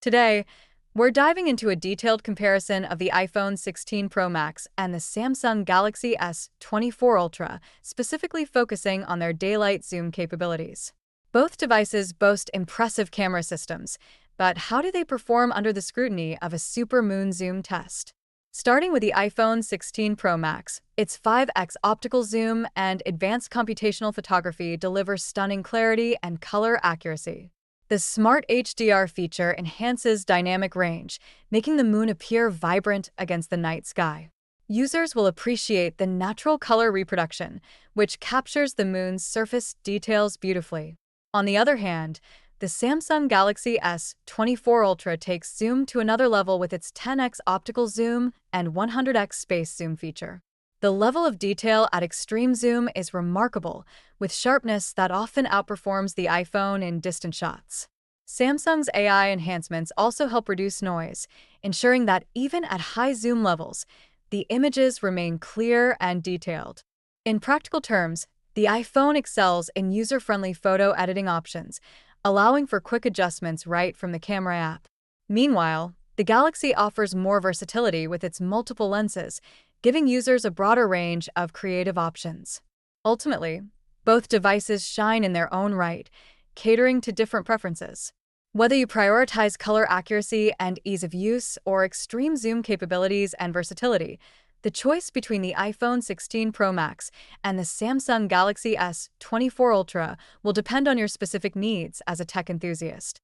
Today, we're diving into a detailed comparison of the iPhone 16 Pro Max and the Samsung Galaxy S24 Ultra, specifically focusing on their daylight zoom capabilities. Both devices boast impressive camera systems, but how do they perform under the scrutiny of a super moon zoom test? Starting with the iPhone 16 Pro Max, its 5x optical zoom and advanced computational photography deliver stunning clarity and color accuracy. The Smart HDR feature enhances dynamic range, making the moon appear vibrant against the night sky. Users will appreciate the natural color reproduction, which captures the moon's surface details beautifully. On the other hand, the Samsung Galaxy S24 Ultra takes zoom to another level with its 10x optical zoom and 100x space zoom feature. The level of detail at extreme zoom is remarkable, with sharpness that often outperforms the iPhone in distant shots. Samsung's AI enhancements also help reduce noise, ensuring that even at high zoom levels, the images remain clear and detailed. In practical terms, the iPhone excels in user-friendly photo editing options, allowing for quick adjustments right from the camera app. Meanwhile, the Galaxy offers more versatility with its multiple lenses, giving users a broader range of creative options. Ultimately, both devices shine in their own right, catering to different preferences. Whether you prioritize color accuracy and ease of use or extreme zoom capabilities and versatility, the choice between the iPhone 16 Pro Max and the Samsung Galaxy S24 Ultra will depend on your specific needs as a tech enthusiast.